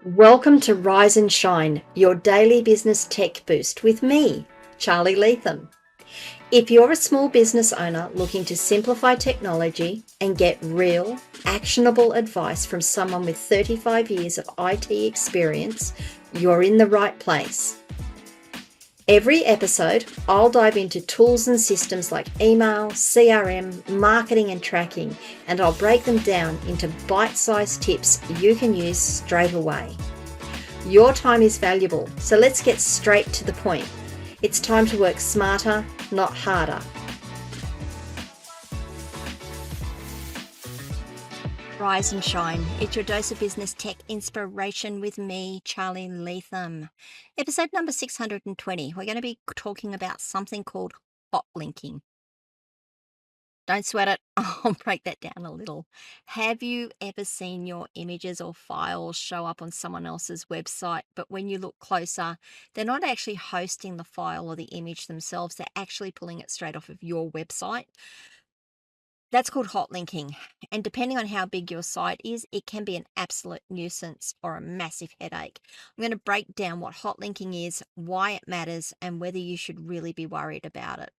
Welcome to Rise and Shine, your daily business tech boost with me, Charly Leetham. If you're a small business owner looking to simplify technology and get real, actionable advice from someone with 35 years of IT experience, you're in the right place. Every episode, I'll dive into tools and systems like email, CRM, marketing and tracking, and I'll break them down into bite-sized tips you can use straight away. Your time is valuable, so let's get straight to the point. It's time to work smarter, not harder. Rise and Shine. It's your dose of business tech inspiration with me, Charly Leetham. Episode number 620. We're going to be talking about something called hotlinking. Don't sweat it. I'll break that down a little. Have you ever seen your images or files show up on someone else's website, but when you look closer, they're not actually hosting the file or the image themselves, they're actually pulling it straight off of your website? That's called hotlinking. And depending on how big your site is, it can be an absolute nuisance or a massive headache. I'm going to break down what hotlinking is, why it matters, and whether you should really be worried about it.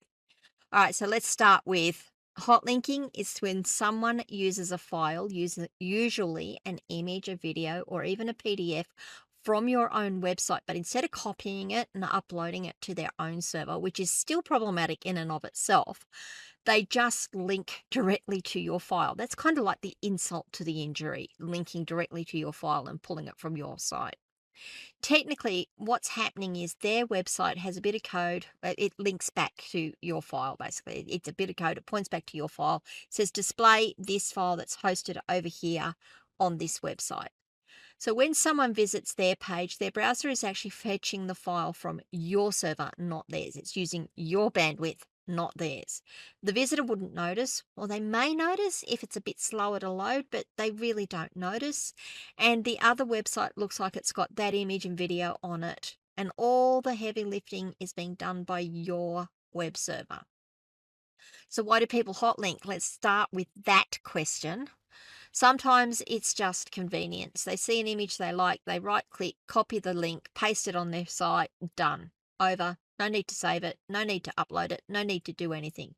All right, so let's start with hotlinking is when someone uses a file, usually an image, a video, or even a PDF from your own website, but instead of copying it and uploading it to their own server, which is still problematic in and of itself, they just link directly to your file. That's kind of like the insult to the injury, linking directly to your file and pulling it from your site. Technically, what's happening is their website has a bit of code. It links back to your file, basically. It's a bit of code. It points back to your file. It says display this file that's hosted over here on this website. So when someone visits their page, their browser is actually fetching the file from your server, not theirs. It's using your bandwidth, not theirs. The visitor wouldn't notice, or they may notice if it's a bit slower to load, but they really don't notice. And the other website looks like it's got that image and video on it. And all the heavy lifting is being done by your web server. So why do people hotlink? Let's start with that question. Sometimes it's just convenience. They see an image they like, they right click, copy the link, paste it on their site, done. Over. No need to save it, no need to upload it, no need to do anything.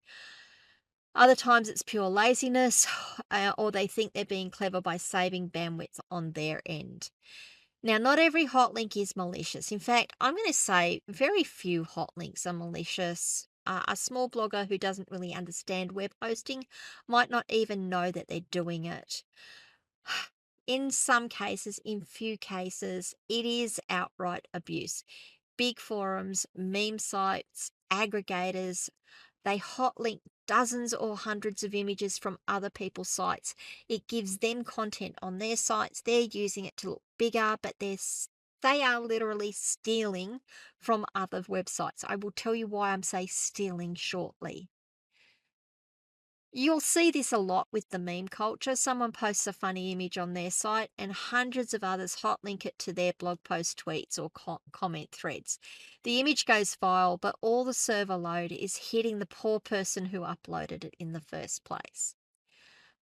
Other times it's pure laziness, or they think they're being clever by saving bandwidth on their end. Now, not every hotlink is malicious. In fact, I'm going to say very few hotlinks are malicious. A small blogger who doesn't really understand web hosting might not even know that they're doing it. In some cases, in few cases, it is outright abuse. Big forums, meme sites, aggregators, they hotlink dozens or hundreds of images from other people's sites. It gives them content on their sites. They're using it to look bigger, but they are literally stealing from other websites. I will tell you why I'm saying stealing shortly. You'll see this a lot with the meme culture. Someone posts a funny image on their site and hundreds of others hotlink it to their blog post tweets or comment threads. The image goes viral, but all the server load is hitting the poor person who uploaded it in the first place.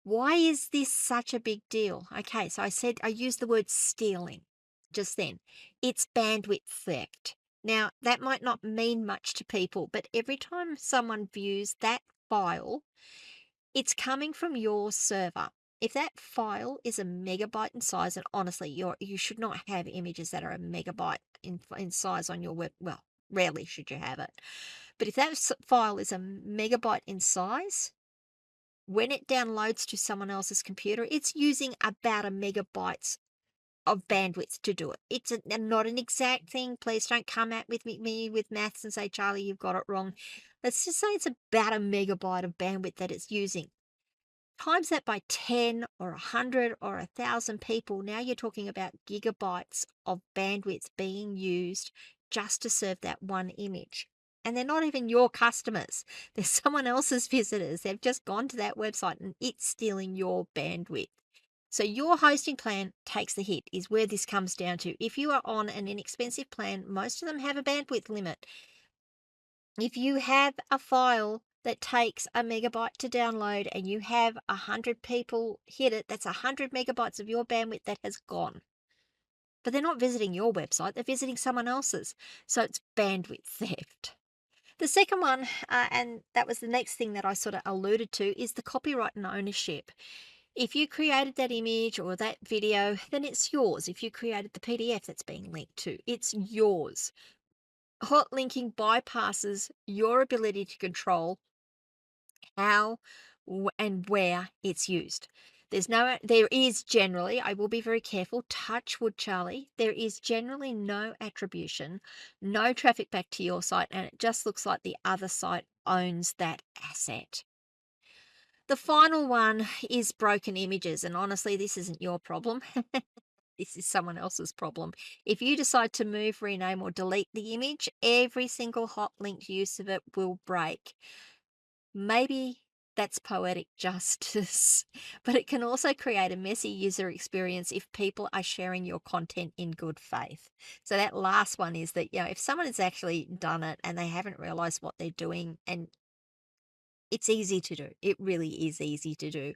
Why is this such a big deal? Okay, so I used the word stealing just then. It's bandwidth theft. Now, that might not mean much to people, but every time someone views that file, it's coming from your server. If that file is a megabyte in size, and honestly, you should not have images that are a megabyte in size on your web. Well, rarely should you have it. But if that file is a megabyte in size, when it downloads to someone else's computer, it's using about a megabyte of bandwidth to do it. It's not an exact thing. Please don't come at with me with maths and say, Charly, you've got it wrong. Let's just say it's about a megabyte of bandwidth that it's using. Times that by 10 or 100 or 1,000 people, now you're talking about gigabytes of bandwidth being used just to serve that one image. And they're not even your customers. They're someone else's visitors. They've just gone to that website and it's stealing your bandwidth. So your hosting plan takes the hit is where this comes down to. If you are on an inexpensive plan, most of them have a bandwidth limit. If you have a file that takes a megabyte to download and you have 100 people hit it, that's 100 megabytes of your bandwidth that has gone. but they're not visiting your website, they're visiting someone else's. So it's bandwidth theft. The second one, and that was the next thing that I sort of alluded to, is the copyright and ownership. If you created that image or that video, then it's yours. If you created the PDF that's being linked to, it's yours. Hot linking bypasses your ability to control how and where it's used. There is generally, I will be very careful, touch wood, Charlie, there is generally no attribution, no traffic back to your site, and it just looks like the other site owns that asset. The final one is broken images, and honestly, this isn't your problem. This is someone else's problem. If you decide to move, rename, or delete the image, every single hot linked use of it will break. Maybe that's poetic justice, but it can also create a messy user experience if people are sharing your content in good faith. So that last one is that, if someone has actually done it and they haven't realized what they're doing, and it's easy to do, it really is easy to do,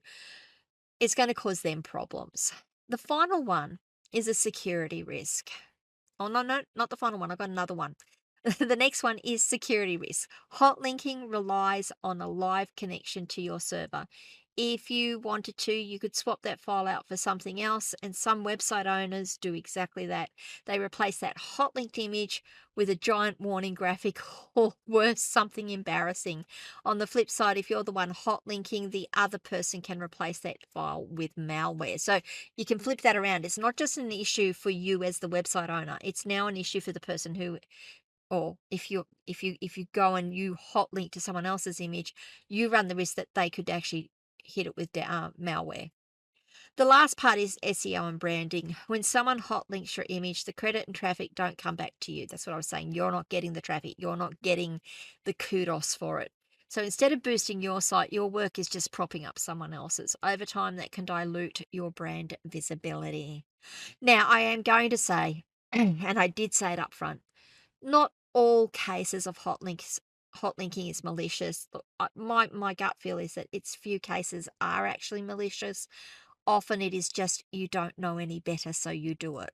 it's going to cause them problems. The final one is a security risk. Oh, no, no, not the final one. I've got another one. The next one is security risk. Hot linking relies on a live connection to your server. If you wanted to, you could swap that file out for something else, and some website owners do exactly that. They replace that hot linked image with a giant warning graphic or worse, something embarrassing. On the flip side, if you're the one hot linking, the other person can replace that file with malware. So you can flip that around. It's not just an issue for you as the website owner. It's now an issue for the person who, or if you go and you hot link to someone else's image, you run the risk that they could actually hit it with malware. The last part is SEO and branding. When someone hot links your image, the credit and traffic don't come back to you. That's what I was saying. You're not getting the traffic. You're not getting the kudos for it. So instead of boosting your site, your work is just propping up someone else's. Over time, that can dilute your brand visibility. Now, I am going to say, and I did say it up front, not all cases of hot linking is malicious. Look, my gut feel is that its few cases are actually malicious. Often it is just you don't know any better, so you do it.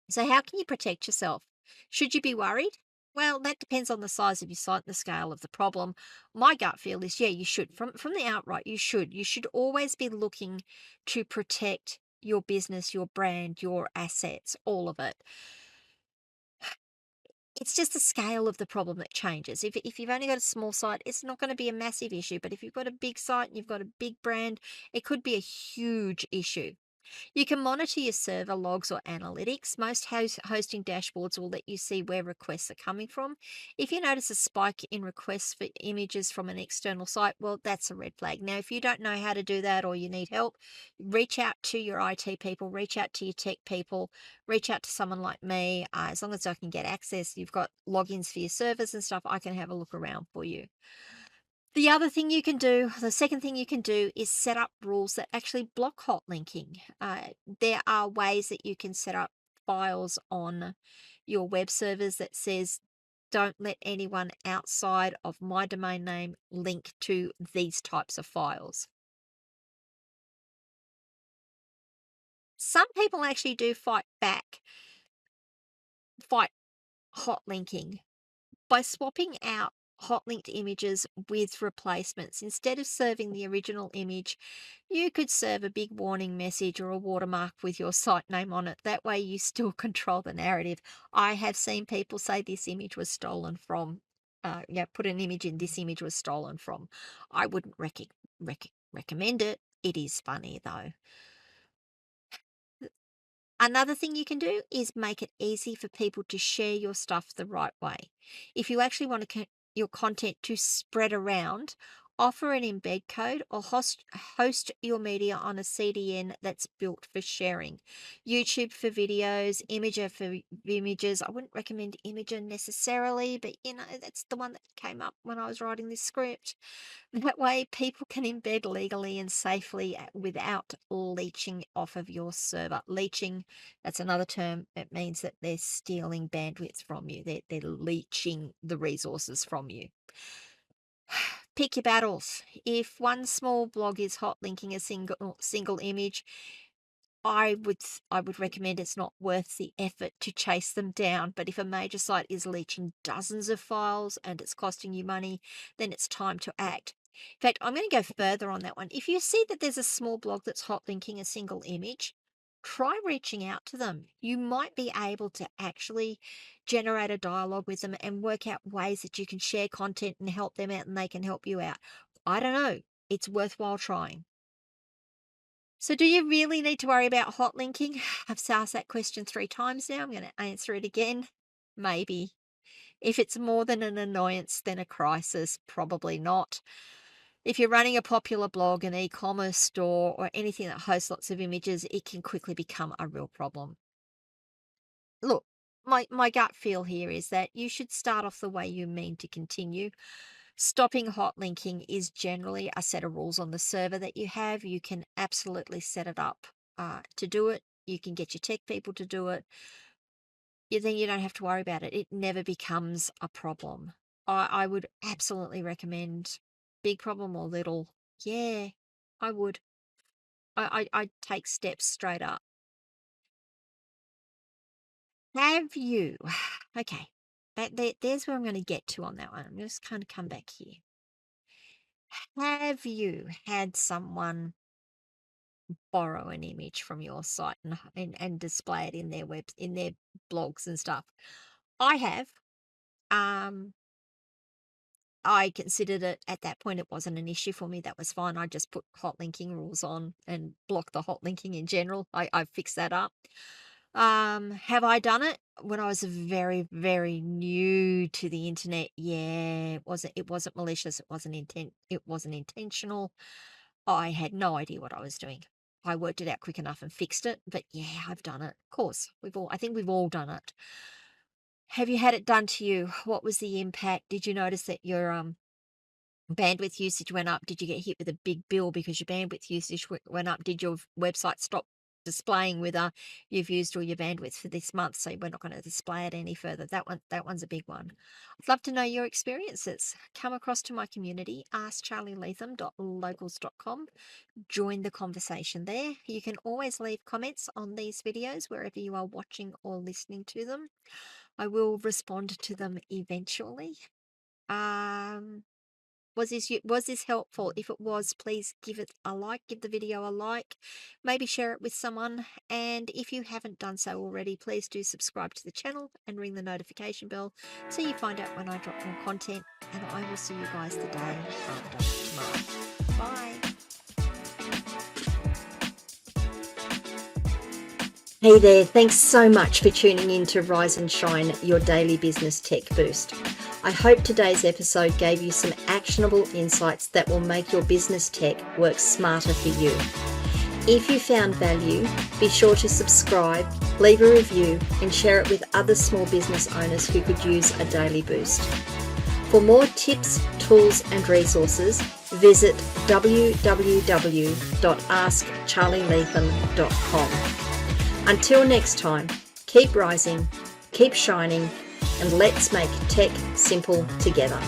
So how can you protect yourself? Should you be worried? Well, that depends on the size of your site and the scale of the problem. My gut feel is, yeah, you should. From the outright, you should. You should always be looking to protect your business, your brand, your assets, all of it. It's just the scale of the problem that changes. If you've only got a small site, it's not going to be a massive issue. But if you've got a big site and you've got a big brand, it could be a huge issue. You can monitor your server logs or analytics. Most hosting dashboards will let you see where requests are coming from. If you notice a spike in requests for images from an external site, well, that's a red flag. Now, if you don't know how to do that or you need help, reach out to your IT people, reach out to your tech people, reach out to someone like me. As long as I can get access, you've got logins for your servers and stuff, I can have a look around for you. The second thing you can do is set up rules that actually block hot linking. There are ways that you can set up files on your web servers that says, don't let anyone outside of my domain name link to these types of files. Some people actually do fight hot linking by swapping out hot linked images with replacements. Instead of serving the original image, you could serve a big warning message or a watermark with your site name on it. That way, you still control the narrative. I have seen people say this image was stolen from, put an image in, this image was stolen from. I wouldn't recommend it. It is funny though. Another thing you can do is make it easy for people to share your stuff the right way. If you actually want your content to spread around, offer an embed code or host your media on a CDN that's built for sharing. YouTube for videos, Imager for images. I wouldn't recommend Imager necessarily, but that's the one that came up when I was writing this script. That way, people can embed legally and safely without leeching off of your server. Leeching, that's another term. It means that they're stealing bandwidth from you. They're leeching the resources from you. Pick your battles. If one small blog is hot linking a single image, I would recommend it's not worth the effort to chase them down. But if a major site is leeching dozens of files and it's costing you money, then it's time to act. In fact, I'm going to go further on that one. If you see that there's a small blog that's hot linking a single image, try reaching out to them. You might be able to actually generate a dialogue with them and work out ways that you can share content and help them out and they can help you out. I don't know. It's worthwhile trying. So, do you really need to worry about hot linking? I've asked that question 3 times now. I'm going to answer it again. Maybe. If it's more than an annoyance than a crisis, probably not. If you're running a popular blog, an e-commerce store, or anything that hosts lots of images, it can quickly become a real problem. Look, my gut feel here is that you should start off the way you mean to continue. Stopping hot linking is generally a set of rules on the server that you have. You can absolutely set it up to do it. You can get your tech people to do it. Then you don't have to worry about it. It never becomes a problem. I would absolutely recommend, big problem or little. Yeah, I would. I'd take steps straight up. Have you? Okay, there's where I'm going to get to on that one. I'm just kind of come back here. Have you had someone borrow an image from your site and display it in their blogs and stuff? I have. I considered it at that point, it wasn't an issue for me. That was fine. I just put hot linking rules on and block the hot linking in general. I fixed that up. Have I done it when I was very, very new to the internet? Yeah, it wasn't malicious. It wasn't intentional. I had no idea what I was doing. I worked it out quick enough and fixed it. But yeah, I've done it. Of course, I think we've all done it. Have you had it done to you? What was the impact? Did you notice that your bandwidth usage went up? Did you get hit with a big bill because your bandwidth usage went up? Did your website stop displaying with you've used all your bandwidth for this month, so we're not going to display it any further? That one's a big one. I'd love to know your experiences. Come across to my community, askcharlyleetham.locals.com. Join the conversation there. You can always leave comments on these videos wherever you are watching or listening to them. I will respond to them eventually. Was this helpful? If it was, please give it a like, give the video a like, maybe share it with someone. And if you haven't done so already, please do subscribe to the channel and ring the notification bell so you find out when I drop more content. And I will see you guys the day after tomorrow. Bye. Hey there, thanks so much for tuning in to Rise and Shine, your daily business tech boost. I hope today's episode gave you some actionable insights that will make your business tech work smarter for you. If you found value, be sure to subscribe, leave a review, and share it with other small business owners who could use a daily boost. For more tips, tools, and resources, visit www.askcharlyleetham.com. Until next time, keep rising, keep shining, and let's make tech simple together.